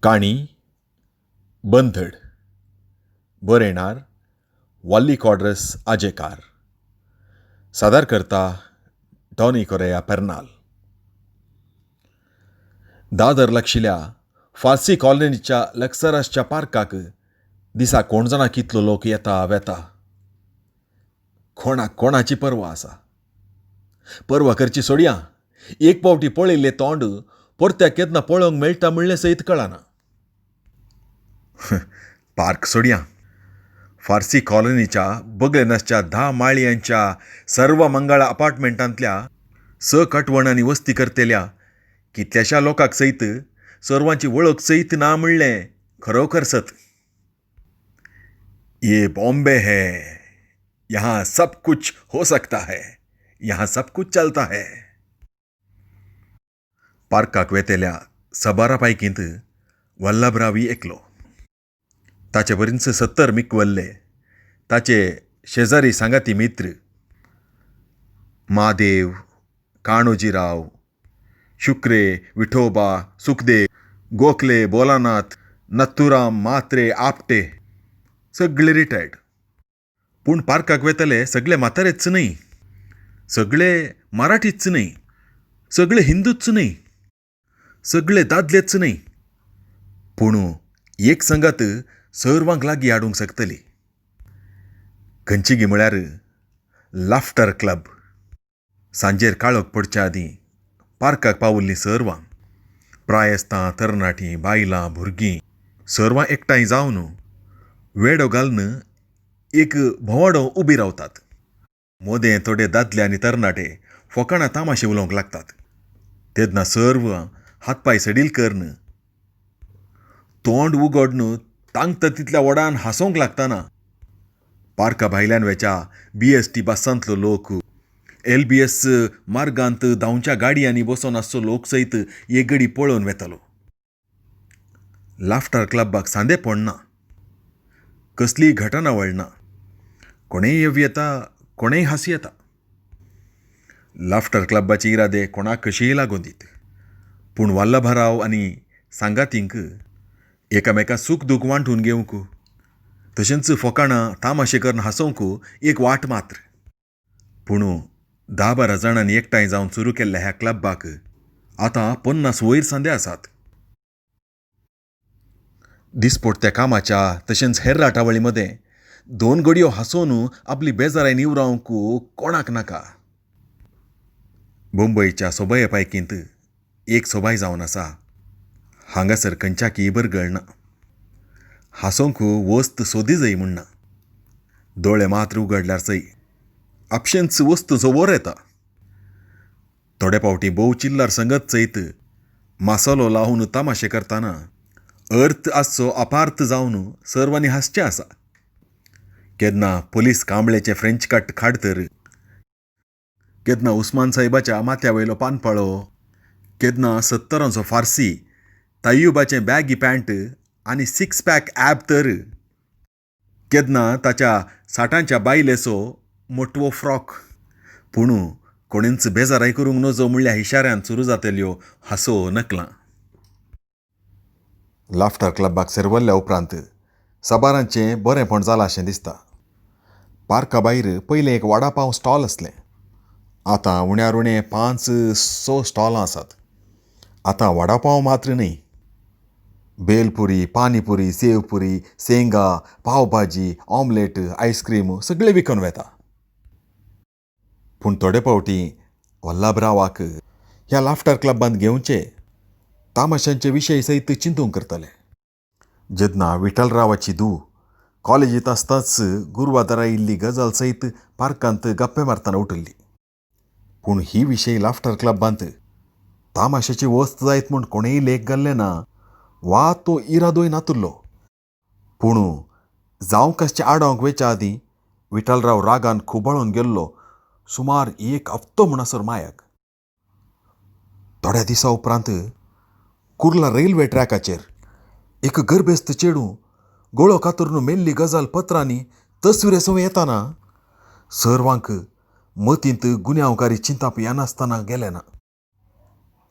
काणी बंधड बरयणार वाल्ली कॉड्रस आजेकार सादर करता टॉनी कोरेया पेर्नाल. दादर लागशिल्ल्या फार्सी कॉलनीच्या लक्सरसच्या पार्काक दिसा कोण जाणा कितलो लोक येता वेता. कोणाक कोणाची पर्वा आसा. पर्वा करची सोडया, एक पावटी पळयल्लें तोंड परत्याक केन्ना पळोवंक मेळटा म्हणलें सयत कळना. पार्क सोडया, फार्सी कॉलनीच्या बगलेनसच्या 10 माळयांच्या सर्व मंगळा अपार्टमेंटांतल्या 6 कटवणांनी वस्ती करतेल्या कितल्याशा लोकांक सयत सर्वांची वळख सयत ना म्हणलें खरोखर सत. ये बॉम्बे है, यहाँ सब कुछ हो सकता है, यहाँ सब कुछ चलता है. पार्काक वेतेल्या 12 पैकींत वल्लभरावी एकलो. ताचे बरींच 70 मिकवल्ले ताचे शेजारी सांगाती मित्र महादेव, काणोजीराव, शुक्रे, विठोबा, सुखदेव, गोखले, बोलानाथ, नथुराम, मात्रे, आपटे सगळे रिटायर्ड. पूण पार्काक वेतले सगळे म्हातारेच न्हय, सगळे मराठीच न्हय, सगळे हिंदूच न्हय, सगळे दादलेच न्हय, पूण एक संगत सर्वांक लागीं हाडूंक शकतली. खंयची गी म्हळ्यार लाफ्टर क्लब. सांजेर काळोख पडच्या आदीं पार्काक पावल्लीं सर्वां, प्रायस्तां, तरणाटीं, बायलां, भुरगीं सर्वां एकठांय जावन वेडो घालून एक भोंवडो उबी रावतात. मोदें थोडे दादले आनी तरणाटे फकाणां तामाशे उलोवंक लागतात. तेन्ना सर्व हातपाय सडील करून तोंड उगडून तांकता तितल्या वडान हांसोंक लागतना पार्का भायल्यान वेच्या BST बसांतलो लोक, LBS मार्गांत धांवच्या गाडयांनी बसून आसचो लोक सयत एक घडी पळोवन वेतालो. लाफ्टर क्लबाक सांदे पडना, कसलीय घटना वळना, कोणेय येव येता, कोणेय हांसी येता. लाफ्टर क्लबाचे इरादे कोणाक कशीय लागून दीत, पूण वल्लभराव आनी सांगातींक एकामेका सूख दूख वांटून घेवंक, तशेंच फकाणां तामाशे करून हांसोवंक एक वाट मात्र. पूण 10-12 जाणांनी एकठांय जावन सुरू केल्ल्या ह्या क्लबाक आतां 50 वयर सांदे आसात. दिसपडत्या कामाच्या तशेंच हेर राटावळी मदें 2 घडयो हांसोवन आपली बेजाराय निवरावंक कोणाक नाका. मुंबयच्या सोबये पैकींत एक सोबाय जावन आसा. हांगासर खंयच्याकी इबरगळ ना. हांसोवंक वस्त सोदी जय म्हणना. दोळे मात्र उगडल्यार सय आपशेंच वस्त जोवर येता. थोडे फावटी भोव चिल्लार संगत सयत मासालो लावन तामाशे करतना अर्थ आसचो अपार्थ जावन सर्वांनी हांसचें आसा. केन्ना पुलीस कांबळेचे फ्रेंच कट खाडतर, केन्ना उस्मान साहेबाच्या माथ्यावयलो पानपाळो, केन्ना 70रांचो फार्सी तायुबाचें बॅगी पॅन्ट आनी 6 पॅक ॲब तर, केन्ना ताच्या 60च्या बायलेचो मोटवो फ्रॉक. पूण कोणींच बेजाराय करूंक नजो म्हणल्या इशाऱ्यान सुरू जातल्यो हांसो नकलां. लाफ्टर क्लबाक सेरवल्ल्या उपरांत साबारांचें बरेंपण जालां अशें दिसता. पार्का भायर पयलें एक वडापाव स्टॉल आसलें. आतां उण्यार उणें 5-6 स्टॉलां आसात. आतां वडापाव मात्र न्हय, बेलपुरी, पानीपुरी, सेवपुरी, सेंगा, पावभाजी, ऑमलेट, आयस्क्रीम सगळें विकून वेता. पूण थोडे फावटी वल्लभरावाक ह्या लाफ्टर क्लबांत घेवचे तामाशांचे विशय सयत चिंतूंक करतले. जेन्ना विठ्ठलरावाची धूव कॉलेजींत आसताच गुरवादारा इल्ली गजाल सयत पार्कांत गप्पे मारतना उठल्ली. पूण ही विशय लाफ्टर क्लबांत तामाशाची वस्त जायत म्हूण कोणेय लेख घाल्ले ना वा तो इरादोय नातुरलो. पूण जावंक आसचे आडोंक वेच्या आदीं विठ्ठलराव रागान खुबळून गेल्लो सुमार 1 हप्तो म्हणसर मायाक. थोड्या दिसा उपरांत कुर्ला रेल्वे ट्रॅकाचेर एक गर्भेस्त चेडूं गोळो कातरून मेल्ली गजाल पत्रांनी तस्विरे सव येताना सर्वांक मतींत गुन्यांवकारी चिंताप येनासतना गेलें ना.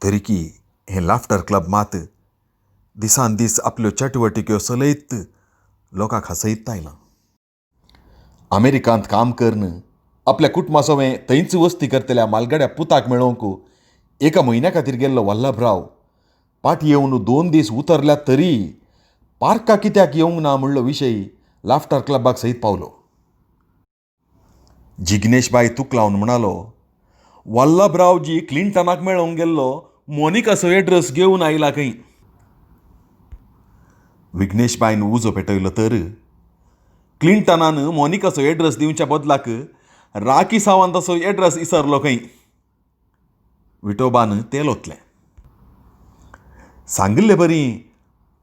तरी की हें लाफ्टर क्लब मात दिसान दीस आपल्यो चटवटिक्यो चलयत लोकांक हसयत आयलां. अमेरिकांत काम करन आपल्या कुटुंबासोवें थंयच वस्ती करतल्या मालगाड्या पुताक मेळोवंक एका म्हयन्या खातीर गेल्लो वल्लभराव पाट येवन 2 दीस उतरल्यात तरी पार्का कित्याक येवंक ना म्हणलो विशय लाफ्टर क्लबाक सयत पावलो. जिग्नेशबाई तूक लावन म्हणालो, वल्लभरावजी क्लिंटनाक मेळोवंक गेल्लो मोनिकाचो एड्रेस घेवन आयला खंय. विघ्नेशबाईन उजो पेटयलो तर क्लिंटनान मोनिकाचो एड्रेस दिवच्या बदलाक राखी सावंताचो एड्रेस इसरलो खंय. विठोबान तें लोतलें. सांगिल्लें बरी,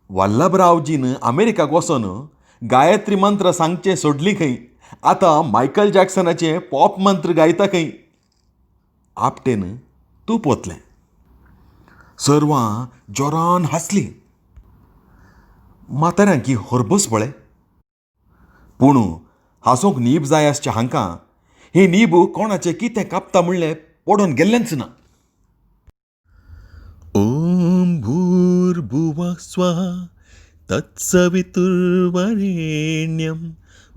वल्लभरावजीन अमेरिकाक वचोन गायत्री मंत्र सांगचें सोडली खंय. आतां मायकल जॅक्सनाचें पॉप मंत्र गायता खंय. आपटेन तूप वतलें. सर्वां जोरान हांसलीं. म्हाताऱ्यांकी हरबस पळय. पूण हांसोंक नीब जाय आसचें हांकां हें नीब कोणाचें कितें कापता म्हणलें पडोन गेल्लेंच ना. ओम भूर्भुवः स्वः तत्सवितुर्वरेण्यं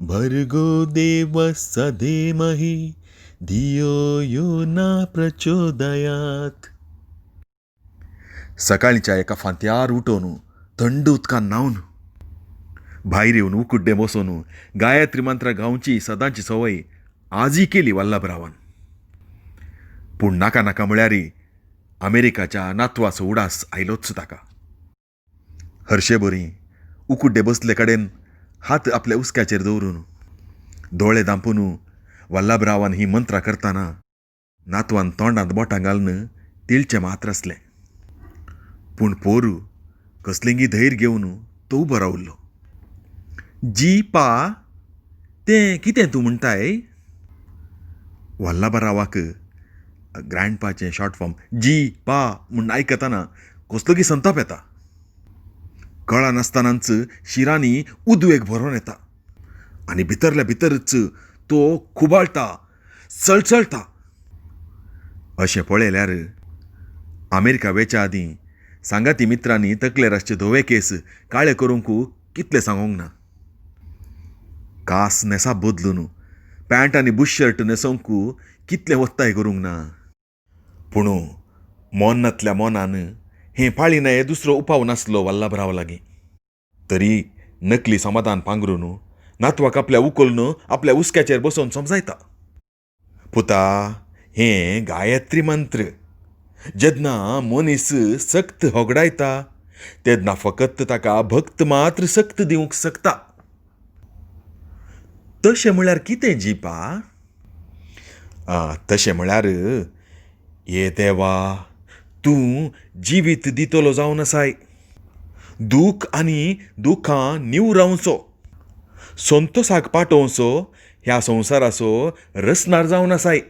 भर्गो देवस्य धीमहि धियो यो न प्रचोदयात्. सकाळीच्या एका फांत्यार उठोवन थंड उदकान न्हावन भायर येवन उकुड्डे बसोन गायत्री मंत्र गावची सदांची सवय आजय केली वल्लभरावान. पूण नाका नाका म्हळ्यार अमेरिकाच्या नातवाचो उडास आयलोच ताका. हरशेबरी उकुड्डे बसले कडेन हात आपल्या उस्क्याचेर दवरून दोळे धांपून वल्लभरावान ही मंत्रां करतना नातवान तोंडांत बोटां घालून तिळचें मात्र आसलें. पूण पोरू कसलिंगी धैर्य घेवन तो उबो रावल्लो. जी पा तें कितें तूं म्हणटाय. वल्लभरावाक ग्रँडपाचें शॉर्ट फॉर्म जी पा म्हूण आयकतना कसलोगी संताप येता. कळा नासतनाच शिरांनी उद्वेग भरोन येता आनी भितरल्या भितरच तो खुबाळटा, सळसळटा. अशें पळयल्यार अमेरिका वेच्या आदीं सांगाती मित्रांनी तकलेर आसचे धवे केस काळे करूंक कितले सांगोंक ना. कास नेसाप बदलून पॅन्ट आनी बुश शर्ट न्हेसोवंक कितले वत्ताय करूंक ना. पूण मोनांतल्या मोनान हें पाळिनाये दुसरो उपाव नासलो वल्लभराव लागीं. तरी नकली समाधान पांगरून नातवाक आपल्या उखलून आपल्या उस्क्याचेर बसोवन समजायता. पुता, हें गायत्री मंत्र. जेन्ना मनीस सक्त होगडायता तेन्ना फकत ताका भक्त मात्र सक्त दिवंक शकता. तशें म्हळ्यार कितें जीपा. तशें म्हळ्यार ये देवा तूं जिवीत दितलो जावन आसाय. दूख आनी दुखां नीव रावचो, संतोशाक पाटोवचो ह्या संवसाराचो रसनार जावन आसाय.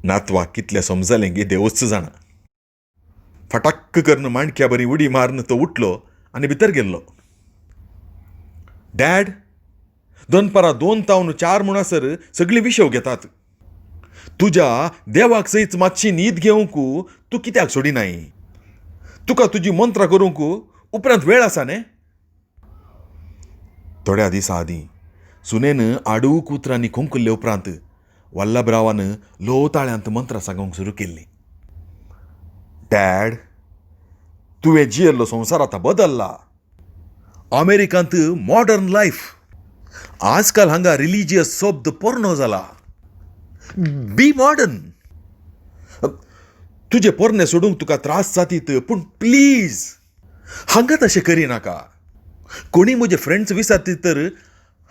नातवाक कितलें समजलें गे देवच जाणा. फटाक्क करून मांडक्या बरी उडी मारून तो उठलो आनी भितर गेल्लो. डॅड, दनपारां 2 तावन 4 म्हणसर सगळीं विशव घेतात. तुज्या देवाक सयत मातशी न्हीद घेवंक तूं कित्याक सोडिनाय. तुका तुजी मंत्रां करूंक उपरांत वेळ आसा न्ही. थोड्या दिसां आदीं सुनेन आडूक उतरांनी खुंकल्ले उपरांत वल्लभरावान लोताळ्यांत मंत्रां सांगूंक सुरू केल्लीं. डॅड, तुवें जियेल्लो संवसार आतां बदल्ला. अमेरिकांत मॉडर्न लायफ. आजकाल हांगा रिलिजियस शब्द पोरनो जाला. बी मॉडर्न. तुजे पोरणे सोडूंक तुका त्रास जातीत पूण प्लीज हांगा तशें करिनाका. कोणी म्हजे फ्रेंड्स विचारतीत तर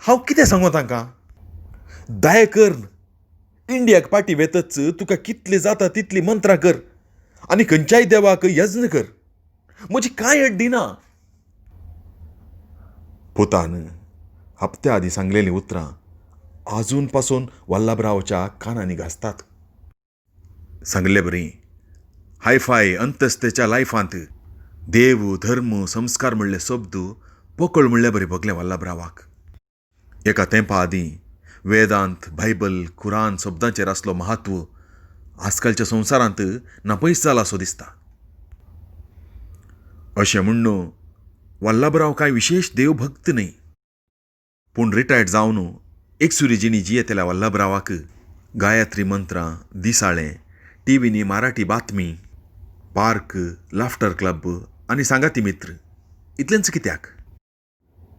हांव कितें सांगो तांकां. दया कर, इंडियाक पाटी वेतच तुका कितली जाता तितली मंत्रां कर आनी खंयच्याय देवाक यज्ञ कर. म्हजी कांय अड्डी ना. पुतान हप्त्या आदीं सांगलेलीं उतरां आजून पासून वल्लभरावच्या कानांनी घासतात. सांगले बरी, हायफाय अंतस्तेच्या लायफांत देव, धर्म, संस्कार म्हणले शब्द पोकळ म्हणले बरे भोगले वल्लभरावाक. एका तेंपा आदीं वेदांत, बायबल, कुरान शब्दांचेर आसलो महत्व आजकालच्या संवसारांत नापयस जाला असो दिसता. अशें म्हणून वल्लभराव कांय विशेष देवभक्त न्ही, पूण रिटायर्ड जावन एक सुरिजिणी जियेतेल्या वल्लभरावाक गायत्री मंत्रां, दिसाळें, टीव्हीनी मराठी बातमी, पार्क, लाफ्टर क्लब आनी सांगाती मित्र इतलेंच कित्याक?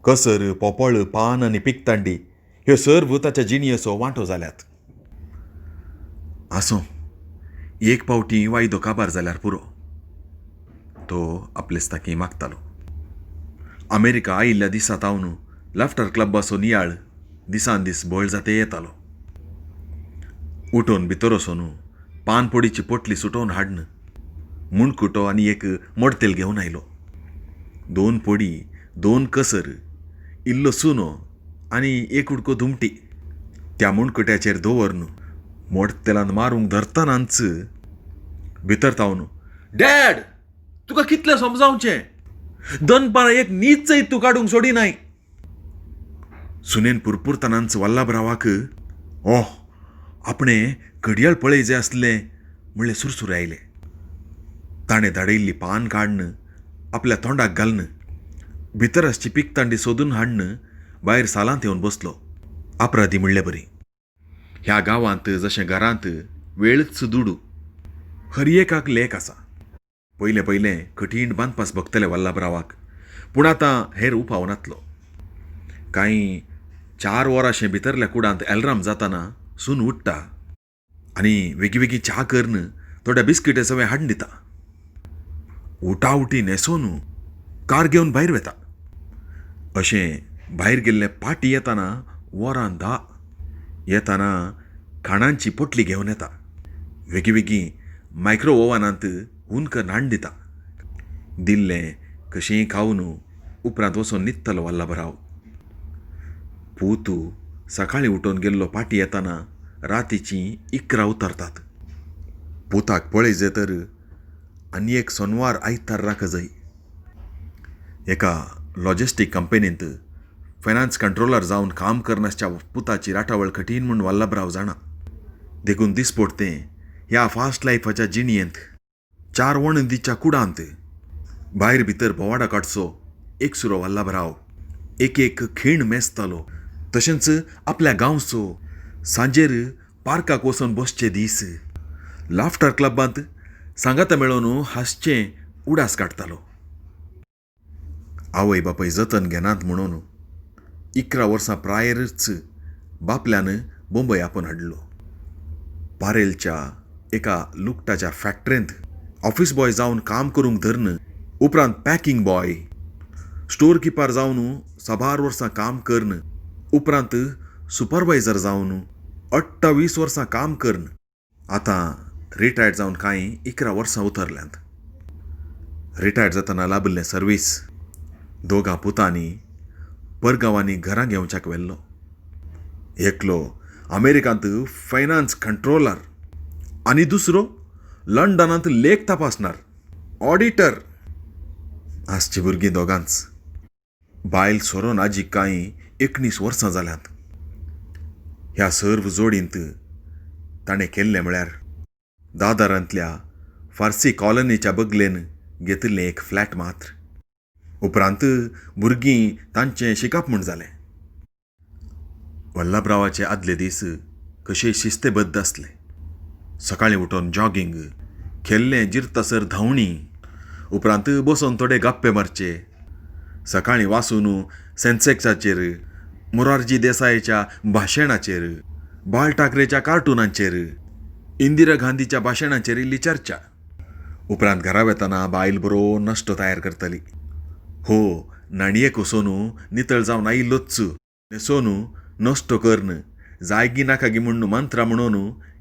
कसर, पोपळ, पान आनी पिकतांडी ह्यो सर्व ताच्या जिणयेचो वांटो जाल्यात. आसूं, एक पावटी वायदो काबार जाल्यार पुरो. तो आपलेस्ताकी मागतालो. अमेरिका आयिल्ल्या दिसा तावन लाफ्टर क्लबाचो नियाळ दिसान दीस बळ जाते येतालो. उठोन भितर वचून पानपोडीची पोटली सुटोवन हाडन मुणकुटो आनी एक मडतेल घेवन आयलो. 2 पोडी, 2 कसर, इल्लो सुनो आनी एक उडको धुमटी त्या मुणकुट्याचेर दवरन मडतेलान मारूंक धरतनाच भितर तावन, डॅड, तुका कितलें समजावचें? दनपारां एक न्हीदचय तूं काडूंक सोडिनाय. सुनेन पुरपुरतनाच वल्लभरावाक आपणें घडयाळ पळय जें आसलें म्हणलें सुरसुरे आयले. ताणें धाडयिल्ली पान काडन आपल्या तोंडाक घालन भितर आसची पिकतांडी सोदून हाडन भायर सालांत येवन बसलो. अपराधी म्हणलें बरी. ह्या गांवांत जशें घरांत वेळच दुडू, हर एकाक लेक आसा. पयलें कठीण बांदपास भोगतले वल्लभरावाक, पूण आतां हेर उपाव नातलो. कांय 4 वरांशे भितरल्या कुडांत एलराम जाताना सून उठ्ठा आनी वेगळी च्या करन थोड्या बिस्किटे सवें हाडून दिता. उठी न्हेसोन कार घेवन भायर वेता. अशें भायर गेल्ले पाटी येताना वरां 10 येताना खाणांची पोटली घेवन येता. वेगळी मायक्रो ओव्हनांत हून करून हाडून दिता. दिल्लें कशेंय खावन उपरांत वचोन न्हिदतलो वल्लभराव. पूत सकाळीं उठोन गेल्लो पाटी येताना रातीची 11 उतरतात. पुताक पळय तर आनी एक सोनवार आयतार राख जाय. एका लॉजिस्टीक कंपनींत फायनान्स कंट्रोलर जावन काम करनासच्या पुताची राटावळ कठीण म्हूण वल्लभराव जाणा. देखून दिसपडटें ह्या फास्ट लायफाच्या जिणयेंत 4 वणंदीच्या कुडांत भायर भितर बोवाडा काडचो एक सुरो वल्लभराव एक खीण मेजतालो. तशेंच आपल्या गांवचो सांजेर पार्काक वचोन बसचे दीस लाफ्टर क्लबांत सांगाता मेळोन हांसचें उडास काडतालो. आवय बापय जतन घेनात म्हणून 11 वर्सां प्रायरच बापल्यान मुंबय आपन हाडलो. पारेलच्या एका लुगटाच्या फॅक्टरींत ऑफिस बॉय जावन काम करूंक धरन उपरांत पॅकिंग बॉय, स्टोर किपर जावन 6 वर्सां काम करन उपरांत सुपरवायझर जावन 28 वर्सां काम करन आतां रिटायर्ड जावन कांय 11 वर्सां उतरल्यांत. रिटायर्ड जातना लाबिल्लें सर्वीस 2 पुतांनी परगांवांनी घरां घेवच्याक व्हेल्लो. एकलो अमेरिकांत फायनान्स कंट्रोलर आनी दुसरो लंडनांत लेख तपासणार ऑडिटर. आसची भुरगीं दोगांच. बायल सोरोन आजी कांय 19 वर्सां जाल्यांत. ह्या सर्व जोडींत ताणें केल्लें म्हळ्यार दादरांतल्या फार्सी कॉलनीच्या बगलेन घेतिल्लें एक फ्लॅट मात्र. उपरांत भुरगीं तांचें शिकाप म्हूण जालें. वल्लभरावाचे आदले दीस कशेय शिस्तेबद्द आसले. सकाळीं उठोन जॉगिंग, खेल्लें जिरतासर धांवणी, उपरांत बसोन थोडे गप्पे मारचे. सकाळीं वाचून सेन्सेक्साचेर, मोरारजी देसायच्या भाशणाचेर, बाळ ठाकरेच्या कार्टुनांचेर, इंदिरा गांधीच्या भाशणाचेर इल्ली चर्चा. उपरांत घरा वेताना बायल बरो नाश्तो तयार करतली. नाणयेक वचोन नितळ जावन आयिल्लोच न्हेसोन नाश्तो करन जायगी नाका गी म्हूण मंत्रा म्हणून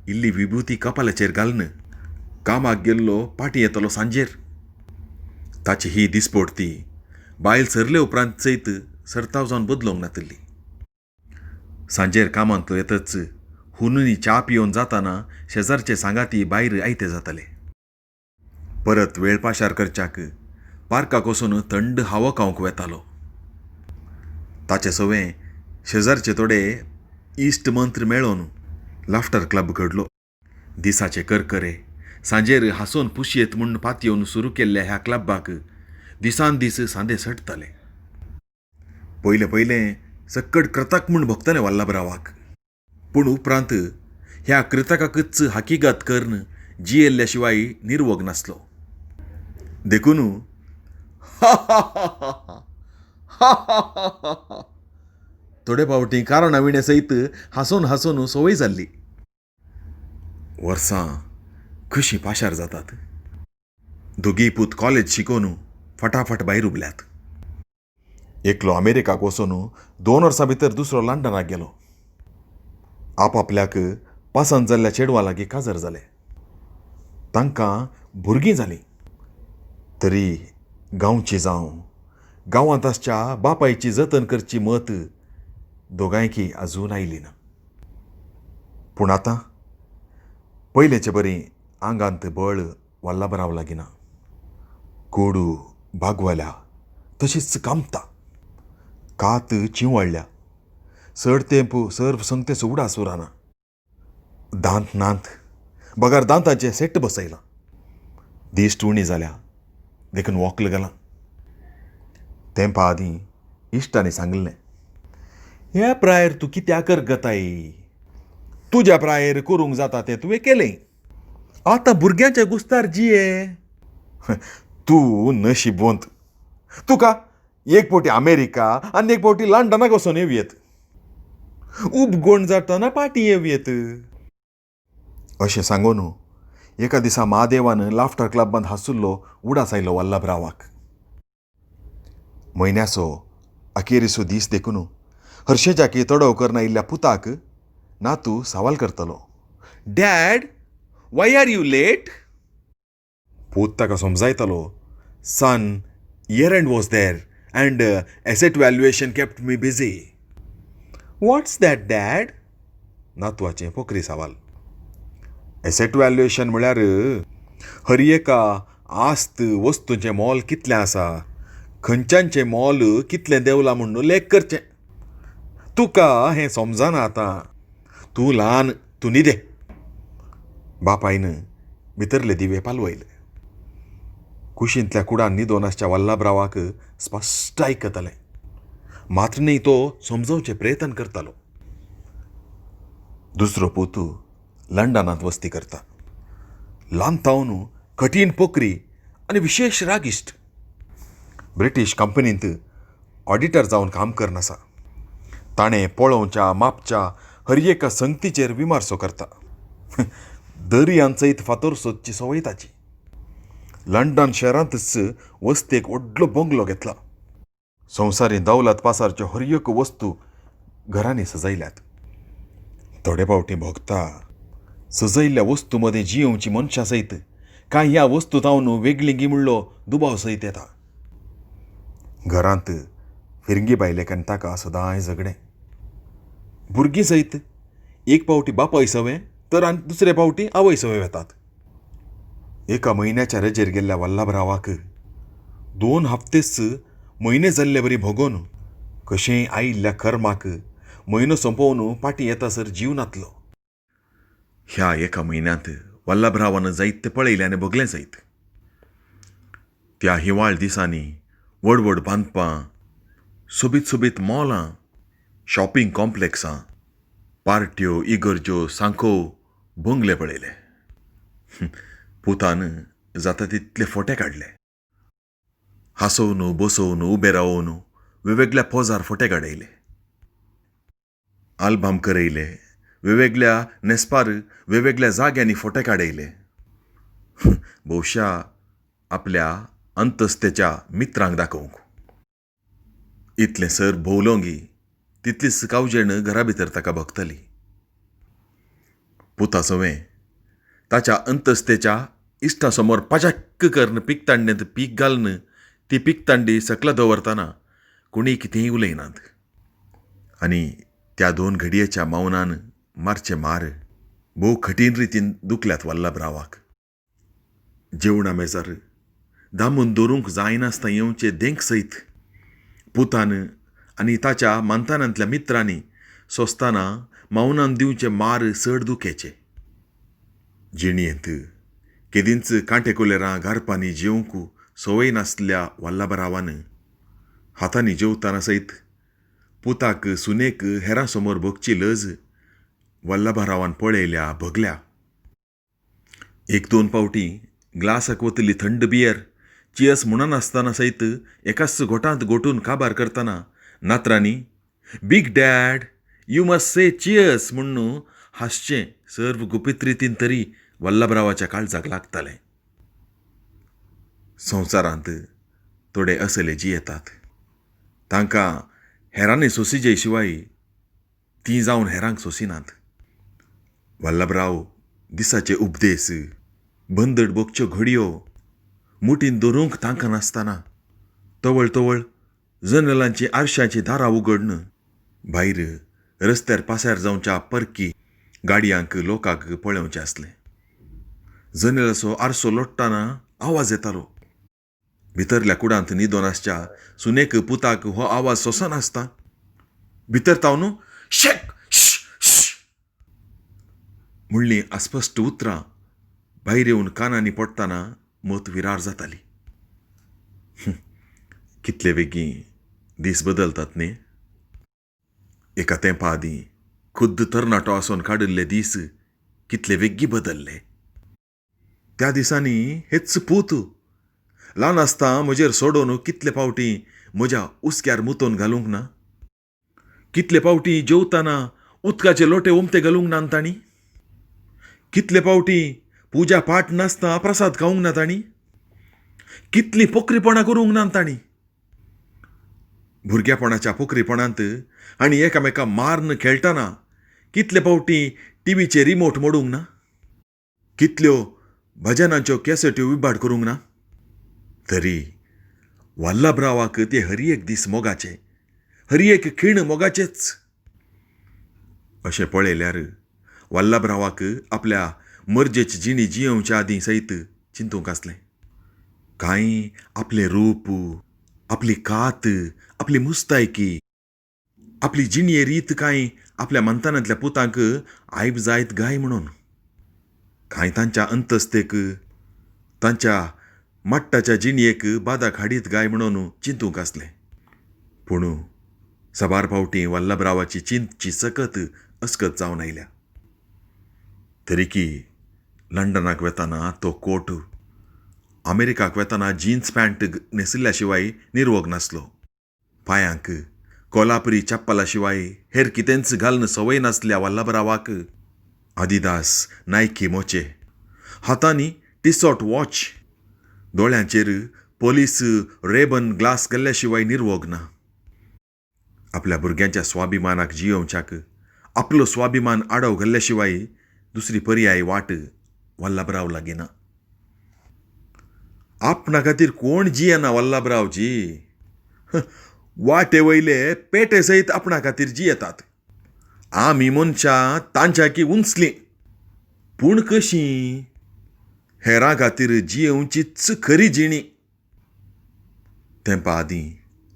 इल्ली विभूती कपालाचेर घालन कामाक गेल्लो पाटी येतलो सांजेर. ताची ही दिसपडती बायल सरले उपरांत सयत सर्ताव जावन बदलोंक नातली. सांजेर कामांतलो येतच हुनुनी च्या पियोन जाताना शेजारचे सांगाती भायर आयते जाताले. परत वेळ पाशार करच्याक पार्काक वचून थंड हावो खावंक वेतालो. ताचे सवें शेजारचे थोडे इश्ट मंत्र मेळोन लाफ्टर क्लब घडलो. दिसाचे करकरे सांजेर हांसोन पुशयेत म्हूण पातयेवन सुरू केल्ल्या ह्या क्लबाक दिसान दीस सांदे सटताले. पयलें सक्कड कृतक म्हूण भोगताले वल्लभरावाक. पूण उपरांत ह्या कृतकाकच हकीकत करून जियेल्ल्या शिवाय निर्वोग नासलो. देखून थोडे फावटी कारण सयत हांसून हांसून संवय जाल्ली. वर्सां कशीं पाशार जातात. दोगी पूत कॉलेज शिकोवन फटाफट भायर उबल्यात. एकलो अमेरिकाक वचून 2 वर्सां भितर दुसरो लंडनाक गेलो. आपल्याक पसंत जाल्ल्या चेडवा लागीं काजर जालें. तांकां भुरगीं जालीं. तरी गांवची जावं गांवांत आसच्या बापायची जतन करची मत दोगांयकी आजून आयली ना. पूण आतां पयलेचे बरी आंगांत बळ वल्लभराव लागीं ना. कोडू भागवल्या तशीच कामता. कात चिंवळ्ळ्या. सर संगतेचो उडास उराना. दांत नांत बगार दांताचे सेट्ट बसयला. दिश्ट उणी जाल्या. देखून वॉकल गेलां. तेंपा आदीं इश्टांनी सांगलें, ह्या प्रायर तूं कित्याक करगताय? तुज्या प्रायर करूंक जाता तें तुवें केलें. आतां भुरग्यांचे गुस्तार जिये. तूं नशिबवंत. तुका एक फावटी अमेरिका आनी एक फावटी लंडनाक वचून येवयेत. उपगोण जातना पाटी येवयेत. अशें सांगून एका दिसा महादेवान लाफ्टर क्लबांत हांसुल्लो उडास आयलो वल्लभरावाक. म्हयन्याचो अखेरीचो दीस देखून हर्षेजाकी तडव करना आयिल्ल्या पुताक नातू सवाल करतलो, dad, why are you late? पूत ताका समजायतालो, सन, year end was there and asset valuation kept me busy. What's that, dad? नातवाचें पोखरी सवाल. एसेट व्हॅल्युएशन म्हळ्यार हर एका आस्त वस्तूंचें मोल कितलें आसा, खंयच्यांचें मोल कितलें देंवलां म्हूण लेख करचें. तुका हें समजना आतां. तूं ल्हान, तूं न्हिदे. बापायन भितरले दिवे पालवयले. कुशींतल्या कुडान न्हिदोन आसच्या वल्लभरावाक स्पश्ट आयकतालें. मात्र न्ही तो समजोवचे प्रयत्न करतालो. दुसरो पोतू लंडनांत वस्ती करता. ल्हान तावन कठीण पोखरी आनी विशेश रागिश्ट. ब्रिटीश कंपनींत ऑडिटर जावन काम करन आसा. ताणें पळोवच्या मापच्या हर एका संगतीचेर विमर्सो करता. दर्यांत फातर सोदची संवय ताची. लंडन शहरांतच वस्तेक व्हडलो बंगलो घेतला. संवसारी दौलत पासारच्यो हर एक वस्तू घरांनी सजयल्यात. थोडे फावटी भोगता सजयल्ल्या वस्तू मदें जियोवची मनशां सयत कांय ह्या वस्तू तावन वेगळी गिमळ्ळो दुबाव सयत येता. घरांत फिरंगी बायलेकान ताका सदांय झगडें. भुरगीं सयत एक फावटी बापाय सवें तर आनी दुसरे फावटी आवय सवें वेतात. एका म्हयन्याच्या रजेर गेल्ल्या वल्लभरावाक 2 हप्तेच म्हयने जाल्ले बरी भोगोन कशेंय आयिल्ल्या कर्माक म्हयनो संपवन पाटी येतासर जीव नातलो. ह्या एका म्हयन्यांत वल्लभरावान जायते पळयलें आनी भोगलें जायत. त्या हिवाळ दिसांनी व्हड बांदपां, सोबीत मॉलां, शॉपिंग कॉम्प्लेक्सां, पार्ट्यो, इगर्ज्यो, सांखो, बंगले पळयले. पुतान जाता तितले फोटे काडले. हांसोवन बसोवन उबे रावून वेगवेगळ्या पोजार फोटे काडयले. आल्बम करयले. वेगवेगळ्या नेस्पार वेगवेगळ्या जाग्यांनी फोटे काडयले. भोवशा आपल्या अंतस्तेच्या मित्रांक दाखोवंक. इतलें सर भोवलोंगी तितलीच कावजेण घरा भितर ताका भोगतली. पुता सवें ताच्या अंतस्तेच्या इश्टा समोर पाजक्क करून पिकतांडेंत पीक घालन ती पिकतांडी सकला दवरतना कोणी कितेंय उलयनात. आनी त्या 2 घडयेच्या मौनान मारचे मार भोव कठीण रितीन दुखल्यात वल्लभरावाक. जेवणा मेजार दामून दवरूंक जायनासतना येवचे देंक सयत पुतान आनी ताच्या मंथनांतल्या मित्रांनी सोंसतना मौनान दिवचे मार चड दुखेचे. जिणयेंत केदींच कांटे कुलेरां घारपांनी जेवंक संवय नासल्या वल्लभरावान हातांनी जेवताना सयत पुताक सुनेक हेरां समोर भोगची लज वल्लभरावान पळयल्या भगल्या. एक दोन पावटी ग्लासाक वतली थंड बियर चियस म्हणून आसतना सयत एकाच घोटांत गोटून काबार करतना नात्रांनी big dad you must say cheers म्हणून हासचें सर्व गुपीत रितीन तरी वल्लभरावाच्या काळजाक लागतालें. संवसारांत थोडे असले जियेतात. तांकां हेरांनी सोसिजे शिवाय ती जावन हेरांक सोसिनात. वल्लभराव दिसाचे उपदेश बंदड बोगच्यो घडयो मुठीन दवरूंक तांकां नासतना तवळ तवळ जनेलांची आरशांची दारां उगडन भायर रस्त्यार पास्यार जावच्या परकी गाडयांक लोकांक पळोवचें आसलें. जनेलाचो आरसो लोट्टाना आवाज येतालो. भितरल्या कुडांत न्हिदोन आसच्या सुनेक पुताक हो आवाज सोंसनासता. भितर तावन शेक म्हणलीं अस्पश्ट उतरां भायर येवन कानांनी पडटाना मत विरार जाताली. कितले बेगीन दीस बदलतात न्ही. एका तेंपा आदीं खुद्द तरणाटो आसोन काडिल्ले दीस कितले वेग्गी बदलले. त्या दिसांनी हेच पूत ल्हान आसता म्हजेर सोडून कितले पावटी म्हज्या उस्क्यार मुतोवन घालूंक ना. कितले पावटी जेवताना उदकाचे लोटे उमते घालूंक ना तांणी. कितले पावटी पुजा पाठ नासता प्रसाद खावंक ना तांणी. कितली पोखरीपणां करूंक ना तांणी. भुरग्यापणाच्या पोखरीपणांत आनी एकामेका मारन खेळटाना कितले पावटी टीव्हीचे रिमोट मोडूंक ना. कितल्यो भजनांच्यो कॅसेट्यो विबाड करूंक ना. तरी वल्लभरावाक ते हरी एक दीस मोगाचे, हरी एक खीण मोगाचेच. अशें पळयल्यार वल्लभरावाक आपल्या मर्जेची जिणी जियोवच्या आदीं सयत चिंतूंक आसलें. कांय आपलें रूप, आपली कात, आपली मुस्तायकी, आपली जिणये रीत कांय आपल्या मंथनांतल्या पुतांक आयब जायत गाय म्हणून. कांय तांच्या अंतस्तेक, तांच्या मट्टाच्या जिणयेक बादाक हाडीत गाय म्हणून चिंतूंक आसलें. पूण सबार फावटी वल्लभरावाची चिंतची सकत अस्कत जावन आयल्या. तरीकी लंडनाक वेताना तो कोट, अमेरिकाक वेताना जिन्स पॅन्ट न्हेसिल्ल्या शिवाय निर्वोग नासलो. पांयांक कोल्हापुरी चप्पला शिवाय हेर कितेंच घालन संवय नासल्या वल्लभरावाक आदिदास, नायकी मोचे, हातांनी टिसॉट वॉच, दोळ्यांचेर पोलीस रेबन ग्लास घाल्ल्या शिवाय निर्वोग ना. आपल्या भुरग्यांच्या स्वाभिमानाक जियोवच्याक आपलो स्वाभिमान आडव घाल्ल्या शिवाय दुसरी पर्यायी वाट वल्लभराव लागीं ना. आपणा खातीर कोण जियेना वल्लभरावजी. वाटे वयले पेटे सयत आपणा खातीर जियेतात. आमी मनशां तांच्याकी उंचलीं. पूण कशीं? हेरां खातीर जियेवचीच खरी जिणी. तेंपा आदीं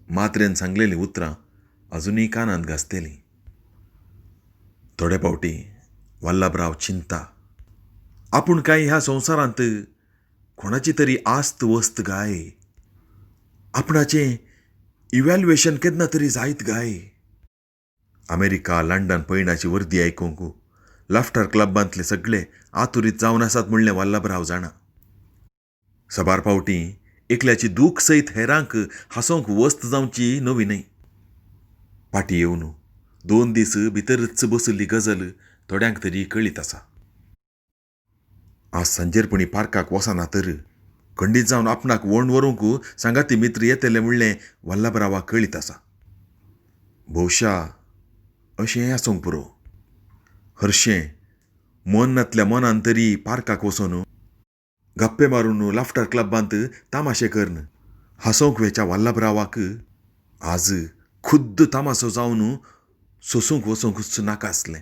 मात्रेन सांगलेलीं उतरां अजुनूय कानांत घासतेलीं. थोडे फावटी वल्लभराव चिंता, आपूण काय ह्या संवसारांत कोणाची तरी आस्त वस्त गाय. आपणाचें इव्हॅल्युएशन केन्ना तरी जायत गाय. अमेरिका, लंडन पयणाची वर्दी आयकूंक लाफ्टर क्लबांतले सगळे आतुरीत जावन आसात म्हणलें वल्लभराव जाणा. सबार फावटी एकल्याची दूख सयत हेरांक हांसोवंक वस्त जावची नवी न्हय. फाटीं येवन 2 दीस भितरच बसल्ली गजल थोड्यांक तरी कळीत आसा. आज सांजेरपणी पार्काक वसना तर खंडीत जावन आपणाक वण व्हरूंक सांगाती मित्र येतले म्हणलें वल्लभरावाक कळीत आसा. भोवशा अशें आसूंक पुरो. हरशें मनांतल्या मनान तरी पार्काक वचून गप्पे मारून लाफ्टर क्लबांत तामाशे करन हांसोवंक वेच्या वल्लभरावाक आज खुद्द तामासो जावन सोसूंक वचूंकच नाका आसलें.